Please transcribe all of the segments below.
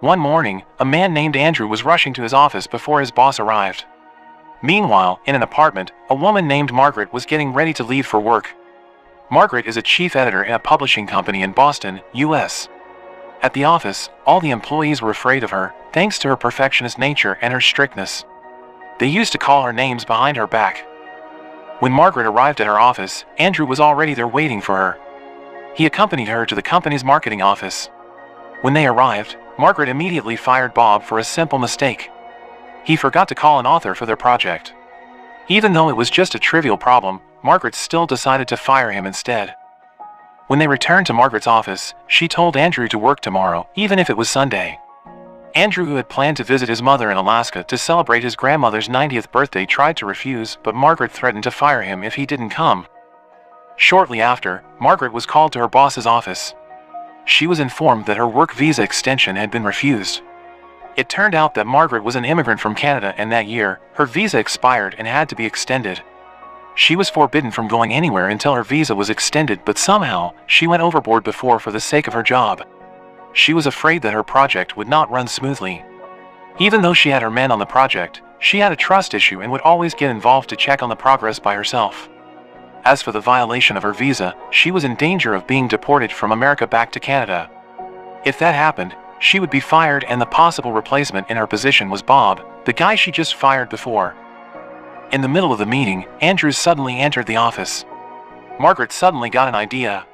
One morning, a man named Andrew was rushing to his office before his boss arrived. Meanwhile, in an apartment, a woman named Margaret was getting ready to leave for work. Margaret is a chief editor in a publishing company in Boston, U.S. At the office, all the employees were afraid of her, thanks to her perfectionist nature and her strictness. They used to call her names behind her back. When Margaret arrived at her office, Andrew was already there waiting for her. He accompanied her to the company's marketing office. When they arrived, Margaret immediately fired Bob for a simple mistake. He forgot to call an author for their project. Even though it was just a trivial problem, Margaret still decided to fire him instead. When they returned to Margaret's office, she told Andrew to work tomorrow, even if it was Sunday. Andrew, who had planned to visit his mother in Alaska to celebrate his grandmother's 90th birthday, tried to refuse, but Margaret threatened to fire him if he didn't come. Shortly after, Margaret was called to her boss's office. She was informed that her work visa extension had been refused. It turned out that Margaret was an immigrant from Canada, and that year, her visa expired and had to be extended. She was forbidden from going anywhere until her visa was extended, but somehow, she went overboard before for the sake of her job. She was afraid that her project would not run smoothly. Even though she had her men on the project, she had a trust issue and would always get involved to check on the progress by herself. As for the violation of her visa, she was in danger of being deported from America back to Canada. If that happened, she would be fired, and the possible replacement in her position was Bob, the guy she just fired before. In the middle of the meeting, Andrew suddenly entered the office. Margaret suddenly got an idea.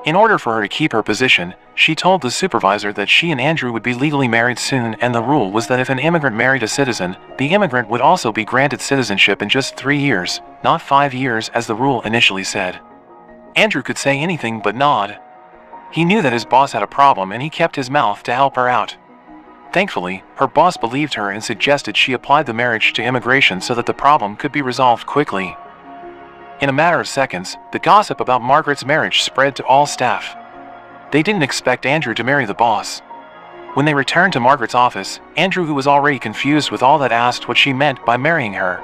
In order for her to keep her position, she told the supervisor that she and Andrew would be legally married soon, and the rule was that if an immigrant married a citizen, the immigrant would also be granted citizenship in just 3 years, not 5 years as the rule initially said. Andrew could say anything but nod. He knew that his boss had a problem, and he kept his mouth to help her out. Thankfully, her boss believed her and suggested she apply the marriage to immigration so that the problem could be resolved quickly. In a matter of seconds, the gossip about Margaret's marriage spread to all staff. They didn't expect Andrew to marry the boss. When they returned to Margaret's office, Andrew, who was already confused with all that, asked what she meant by marrying her.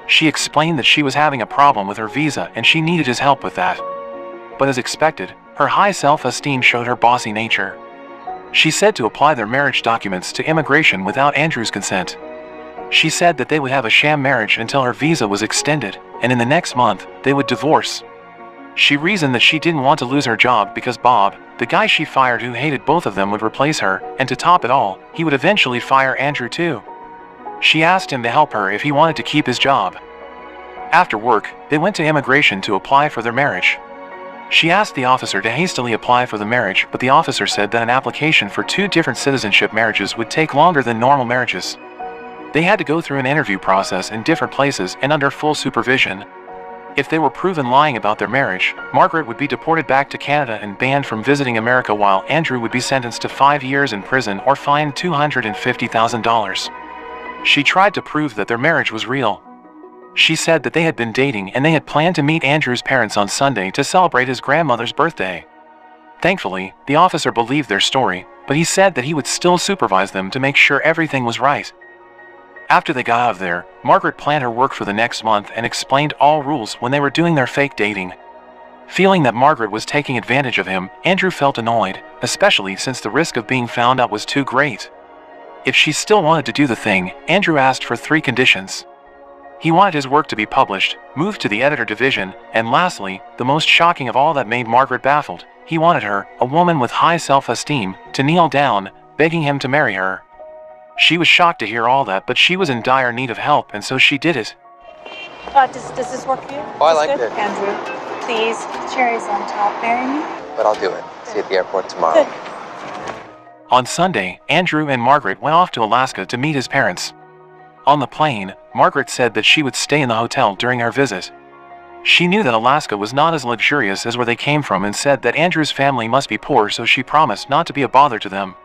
She explained that she was having a problem with her visa and she needed his help with that. But as expected, her high self-esteem showed her bossy nature. She said to apply their marriage documents to immigration without Andrew's consent. She said that they would have a sham marriage until her visa was extended, and in the next month, they would divorce. She reasoned that she didn't want to lose her job because Bob, the guy she fired who hated both of them, would replace her, and to top it all, he would eventually fire Andrew too. She asked him to help her if he wanted to keep his job. After work, they went to immigration to apply for their marriage. She asked the officer to hastily apply for the marriage, but the officer said that an application for 2 different citizenship marriages would take longer than normal marriages. They had to go through an interview process in different places and under full supervision. If they were proven lying about their marriage, Margaret would be deported back to Canada and banned from visiting America, while Andrew would be sentenced to 5 years in prison or fined $250,000. She tried to prove that their marriage was real. She said that they had been dating and they had planned to meet Andrew's parents on Sunday to celebrate his grandmother's birthday. Thankfully, the officer believed their story, but he said that he would still supervise them to make sure everything was right. After they got out of there, Margaret planned her work for the next month and explained all rules when they were doing their fake dating. Feeling that Margaret was taking advantage of him, Andrew felt annoyed, especially since the risk of being found out was too great. If she still wanted to do the thing, Andrew asked for 3 conditions. He wanted his work to be published, moved to the editor division, and lastly, the most shocking of all that made Margaret baffled, he wanted her, a woman with high self-esteem, to kneel down, begging him to marry her. She was shocked to hear all that, but she was in dire need of help, and so she did it. Does this work for you? Oh, I like it. Andrew, please, cherries on top, marry me? But I'll do it. See you at the airport tomorrow. Good. On Sunday, Andrew and Margaret went off to Alaska to meet his parents. On the plane, Margaret said that she would stay in the hotel during our visit. She knew that Alaska was not as luxurious as where they came from and said that Andrew's family must be poor, so she promised not to be a bother to them.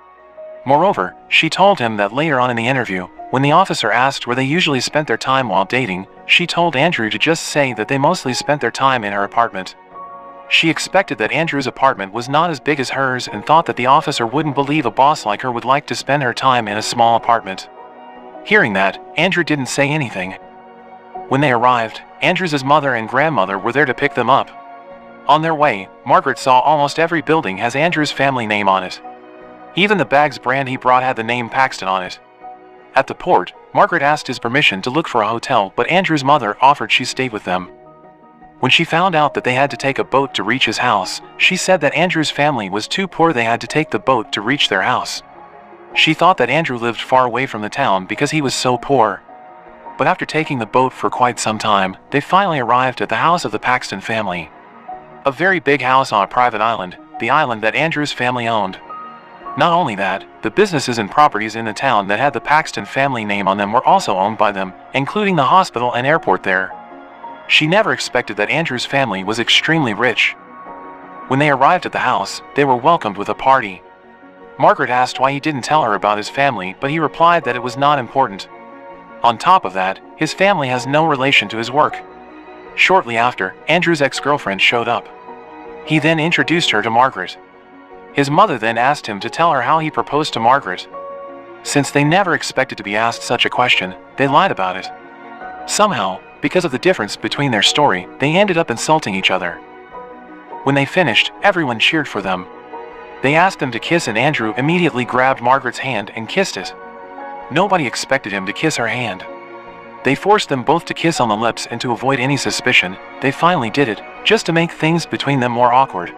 Moreover, she told him that later on in the interview, when the officer asked where they usually spent their time while dating, she told Andrew to just say that they mostly spent their time in her apartment. She expected that Andrew's apartment was not as big as hers and thought that the officer wouldn't believe a boss like her would like to spend her time in a small apartment. Hearing that, Andrew didn't say anything. When they arrived, Andrew's mother and grandmother were there to pick them up. On their way, Margaret saw almost every building has Andrew's family name on it. Even the bag's brand he brought had the name Paxton on it. At the port, Margaret asked his permission to look for a hotel, but Andrew's mother offered she stay with them. When she found out that they had to take a boat to reach his house, she said that Andrew's family was too poor, they had to take the boat to reach their house. She thought that Andrew lived far away from the town because he was so poor. But after taking the boat for quite some time, they finally arrived at the house of the Paxton family. A very big house on a private island, the island that Andrew's family owned. Not only that, the businesses and properties in the town that had the Paxton family name on them were also owned by them, including the hospital and airport there. She never expected that Andrew's family was extremely rich. When they arrived at the house, they were welcomed with a party. Margaret asked why he didn't tell her about his family, but he replied that it was not important. On top of that, his family has no relation to his work. Shortly after, Andrew's ex-girlfriend showed up. He then introduced her to Margaret. His mother then asked him to tell her how he proposed to Margaret. Since they never expected to be asked such a question, they lied about it. Somehow, because of the difference between their story, they ended up insulting each other. When they finished, everyone cheered for them. They asked him to kiss and Andrew immediately grabbed Margaret's hand and kissed it. Nobody expected him to kiss her hand. They forced them both to kiss on the lips, and to avoid any suspicion, they finally did it, just to make things between them more awkward.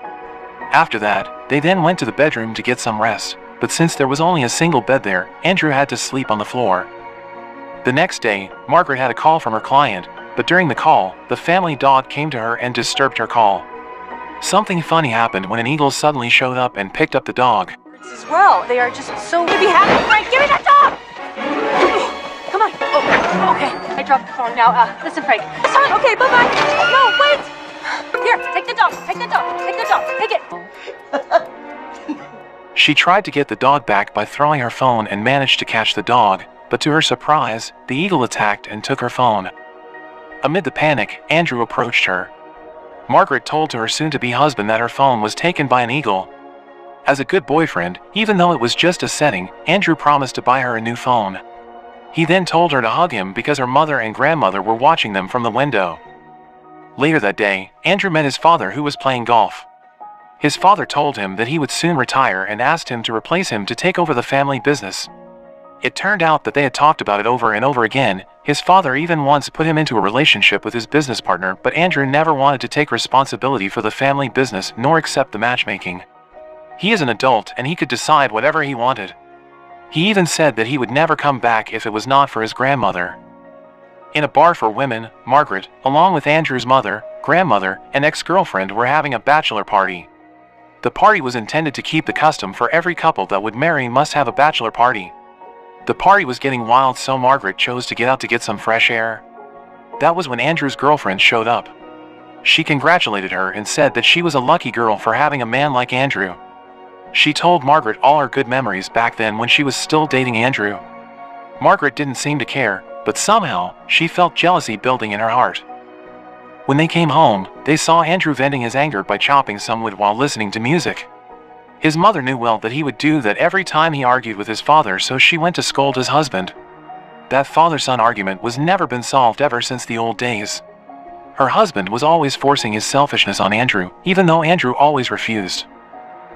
After that, they then went to the bedroom to get some rest, but since there was only a single bed there, Andrew had to sleep on the floor. The next day, Margaret had a call from her client, but during the call, the family dog came to her and disturbed her call. Something funny happened when an eagle suddenly showed up and picked up the dog. As well, they are just so to be happy. Frank, give me that dog! Come on. Oh, okay. I dropped the phone now. Listen, Frank. Sorry. Okay, bye-bye. No, wait. Here, take the dog. Take the dog. Take the dog. Take it. She tried to get the dog back by throwing her phone and managed to catch the dog, but to her surprise, the eagle attacked and took her phone. Amid the panic, Andrew approached her. Margaret told to her soon-to-be husband that her phone was taken by an eagle. As a good boyfriend, even though it was just a setting, Andrew promised to buy her a new phone. He then told her to hug him because her mother and grandmother were watching them from the window. Later that day, Andrew met his father, who was playing golf. His father told him that he would soon retire and asked him to replace him to take over the family business. It turned out that they had talked about it over and over again. His father even once put him into a relationship with his business partner, but Andrew never wanted to take responsibility for the family business nor accept the matchmaking. He is an adult and he could decide whatever he wanted. He even said that he would never come back if it was not for his grandmother. In a bar for women, Margaret, along with Andrew's mother, grandmother, and ex-girlfriend were having a bachelor party. The party was intended to keep the custom for every couple that would marry must have a bachelor party. The party was getting wild, so Margaret chose to get out to get some fresh air. That was when Andrew's girlfriend showed up. She congratulated her and said that she was a lucky girl for having a man like Andrew. She told Margaret all her good memories back then when she was still dating Andrew. Margaret didn't seem to care, but somehow, she felt jealousy building in her heart. When they came home, they saw Andrew venting his anger by chopping some wood while listening to music. His mother knew well that he would do that every time he argued with his father, so she went to scold his husband. That father-son argument was never been solved ever since the old days. Her husband was always forcing his selfishness on Andrew, even though Andrew always refused.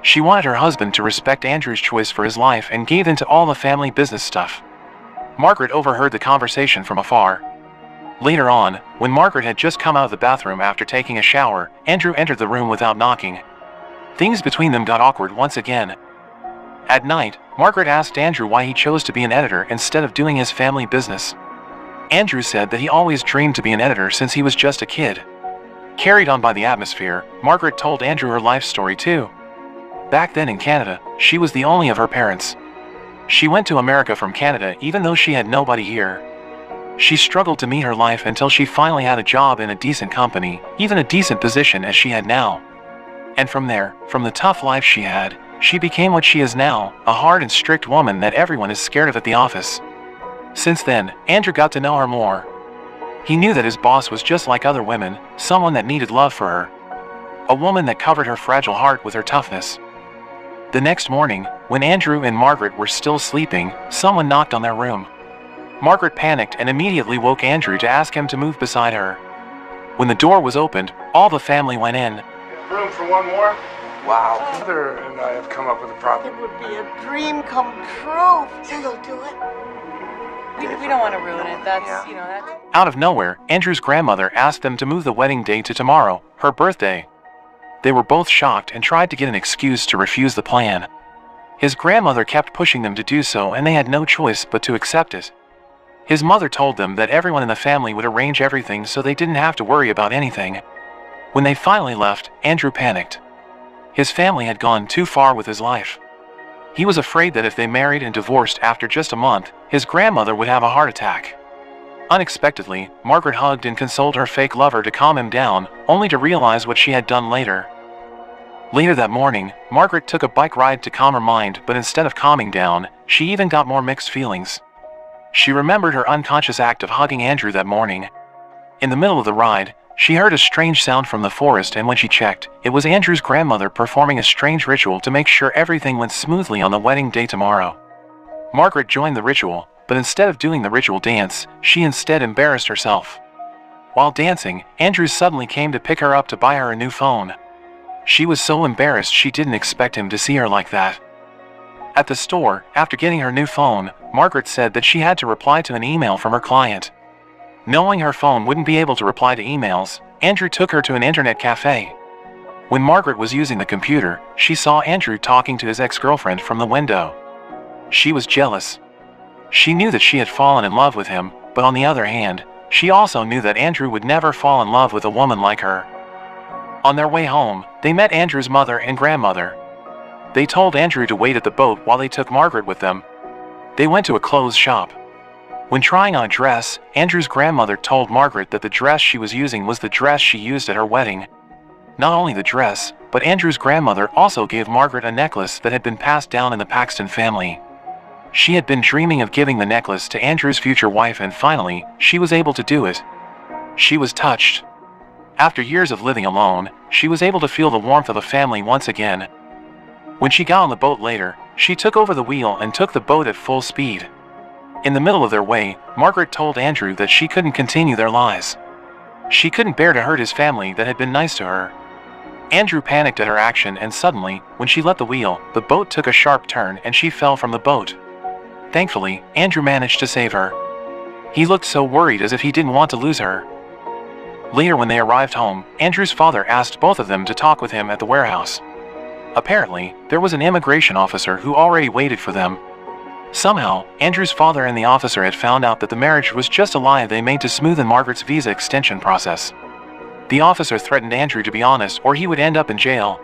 She wanted her husband to respect Andrew's choice for his life and gave in to all the family business stuff. Margaret overheard the conversation from afar. Later on, when Margaret had just come out of the bathroom after taking a shower, Andrew entered the room without knocking. Things between them got awkward once again. At night, Margaret asked Andrew why he chose to be an editor instead of doing his family business. Andrew said that he always dreamed to be an editor since he was just a kid. Carried on by the atmosphere, Margaret told Andrew her life story too. Back then in Canada, she was the only of her parents. She went to America from Canada even though she had nobody here. She struggled to meet her life until she finally had a job in a decent company, even a decent position as she had now. And from there, from the tough life she had, she became what she is now, a hard and strict woman that everyone is scared of at the office. Since then, Andrew got to know her more. He knew that his boss was just like other women, someone that needed love for her. A woman that covered her fragile heart with her toughness. The next morning, when Andrew and Margaret were still sleeping, someone knocked on their room. Margaret panicked and immediately woke Andrew to ask him to move beside her. When the door was opened, all the family went in. Room for one more? Wow. Heather and I have come up with a problem. It would be a dream come true. So you'll do it? We don't want to ruin it. That's, Yeah. that's... Out of nowhere, Andrew's grandmother asked them to move the wedding day to tomorrow, her birthday. They were both shocked and tried to get an excuse to refuse the plan. His grandmother kept pushing them to do so, and they had no choice but to accept it. His mother told them that everyone in the family would arrange everything so they didn't have to worry about anything. When they finally left, Andrew panicked. His family had gone too far with his life. He was afraid that if they married and divorced after just a month, his grandmother would have a heart attack. Unexpectedly, Margaret hugged and consoled her fake lover to calm him down, only to realize what she had done later. Later that morning, Margaret took a bike ride to calm her mind, but instead of calming down, she even got more mixed feelings. She remembered her unconscious act of hugging Andrew that morning. In the middle of the ride, she heard a strange sound from the forest, and when she checked, it was Andrew's grandmother performing a strange ritual to make sure everything went smoothly on the wedding day tomorrow. Margaret joined the ritual, but instead of doing the ritual dance, she instead embarrassed herself. While dancing, Andrew suddenly came to pick her up to buy her a new phone. She was so embarrassed she didn't expect him to see her like that. At the store, after getting her new phone, Margaret said that she had to reply to an email from her client. Knowing her phone wouldn't be able to reply to emails, Andrew took her to an internet cafe. When Margaret was using the computer, she saw Andrew talking to his ex-girlfriend from the window. She was jealous. She knew that she had fallen in love with him, but on the other hand, she also knew that Andrew would never fall in love with a woman like her. On their way home, they met Andrew's mother and grandmother. They told Andrew to wait at the boat while they took Margaret with them. They went to a clothes shop. When trying on a dress, Andrew's grandmother told Margaret that the dress she was using was the dress she used at her wedding. Not only the dress, but Andrew's grandmother also gave Margaret a necklace that had been passed down in the Paxton family. She had been dreaming of giving the necklace to Andrew's future wife, and finally, she was able to do it. She was touched. After years of living alone, she was able to feel the warmth of a family once again. When she got on the boat later, she took over the wheel and took the boat at full speed. In the middle of their way, Margaret told Andrew that she couldn't continue their lies. She couldn't bear to hurt his family that had been nice to her. Andrew panicked at her action, and suddenly, when she let the wheel, the boat took a sharp turn and she fell from the boat. Thankfully, Andrew managed to save her. He looked so worried, as if he didn't want to lose her. Later, when they arrived home, Andrew's father asked both of them to talk with him at the warehouse. Apparently, there was an immigration officer who already waited for them. Somehow, Andrew's father and the officer had found out that the marriage was just a lie they made to smoothen Margaret's visa extension process. The officer threatened Andrew to be honest or he would end up in jail.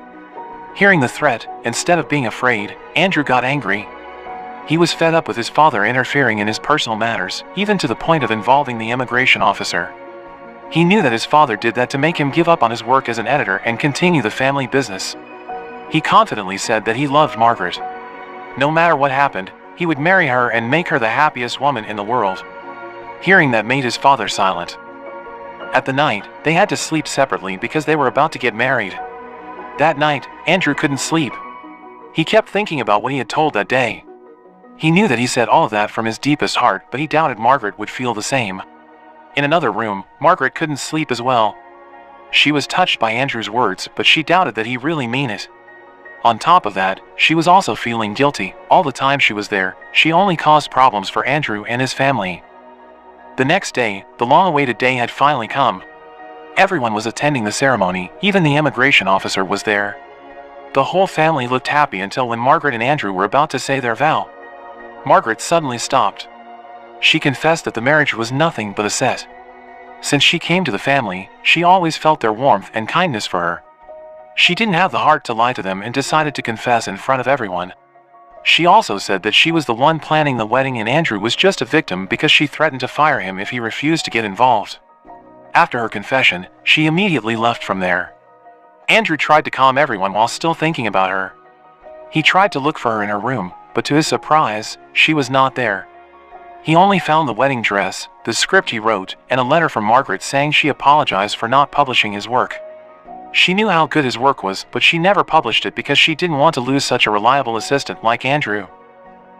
Hearing the threat, instead of being afraid, Andrew got angry. He was fed up with his father interfering in his personal matters, even to the point of involving the immigration officer. He knew that his father did that to make him give up on his work as an editor and continue the family business. He confidently said that he loved Margaret. No matter what happened, he would marry her and make her the happiest woman in the world. Hearing that made his father silent. At the night, they had to sleep separately because they were about to get married. That night, Andrew couldn't sleep. He kept thinking about what he had told that day. He knew that he said all of that from his deepest heart, but he doubted Margaret would feel the same. In another room, Margaret couldn't sleep as well. She was touched by Andrew's words, but she doubted that he really meant it. On top of that, she was also feeling guilty. All the time she was there, she only caused problems for Andrew and his family. The next day, the long-awaited day had finally come. Everyone was attending the ceremony, even the immigration officer was there. The whole family looked happy until when Margaret and Andrew were about to say their vow. Margaret suddenly stopped. She confessed that the marriage was nothing but a set. Since she came to the family, she always felt their warmth and kindness for her. She didn't have the heart to lie to them and decided to confess in front of everyone. She also said that she was the one planning the wedding and Andrew was just a victim because she threatened to fire him if he refused to get involved. After her confession, she immediately left from there. Andrew tried to calm everyone while still thinking about her. He tried to look for her in her room, but to his surprise, she was not there. He only found the wedding dress, the script he wrote, and a letter from Margaret saying she apologized for not publishing his work. She knew how good his work was, but she never published it because she didn't want to lose such a reliable assistant like Andrew.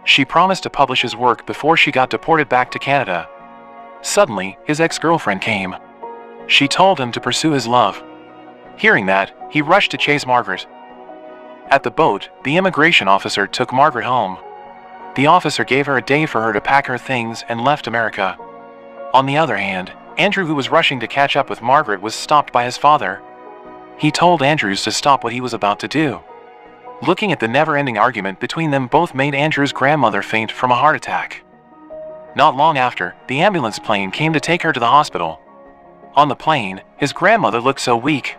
She promised to publish his work before she got deported back to Canada. Suddenly, his ex-girlfriend came. She told him to pursue his love. Hearing that, he rushed to chase Margaret. At the boat, the immigration officer took Margaret home. The officer gave her a day for her to pack her things and left America. On the other hand, Andrew, who was rushing to catch up with Margaret, was stopped by his father. He told Andrews to stop what he was about to do. Looking at the never-ending argument between them both made Andrew's grandmother faint from a heart attack. Not long after, the ambulance plane came to take her to the hospital. On the plane, his grandmother looked so weak.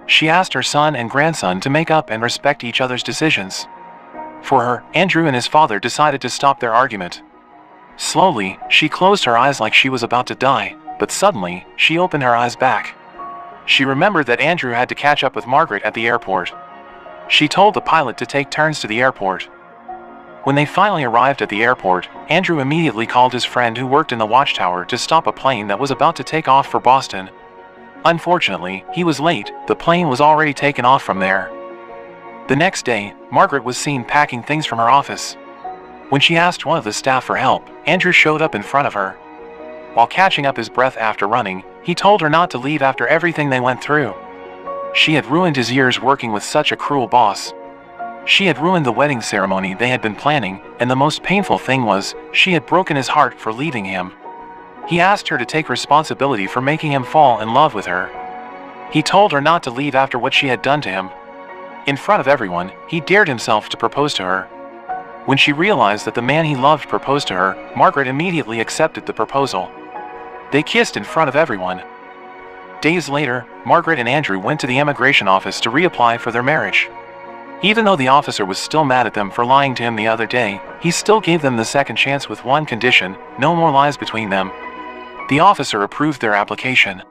She asked her son and grandson to make up and respect each other's decisions. For her, Andrew and his father decided to stop their argument. Slowly, she closed her eyes like she was about to die, but suddenly, she opened her eyes back. She remembered that Andrew had to catch up with Margaret at the airport. She told the pilot to take turns to the airport. When they finally arrived at the airport, Andrew immediately called his friend who worked in the watchtower to stop a plane that was about to take off for Boston. Unfortunately, he was late. The plane was already taken off from there. The next day, Margaret was seen packing things from her office. When she asked one of the staff for help, Andrew showed up in front of her. While catching up his breath after running, he told her not to leave after everything they went through. She had ruined his years working with such a cruel boss. She had ruined the wedding ceremony they had been planning, and the most painful thing was, she had broken his heart for leaving him. He asked her to take responsibility for making him fall in love with her. He told her not to leave after what she had done to him. In front of everyone, he dared himself to propose to her. When she realized that the man he loved proposed to her, Margaret immediately accepted the proposal. They kissed in front of everyone. Days later, Margaret and Andrew went to the immigration office to reapply for their marriage. Even though the officer was still mad at them for lying to him the other day, he still gave them the second chance with one condition: no more lies between them. The officer approved their application.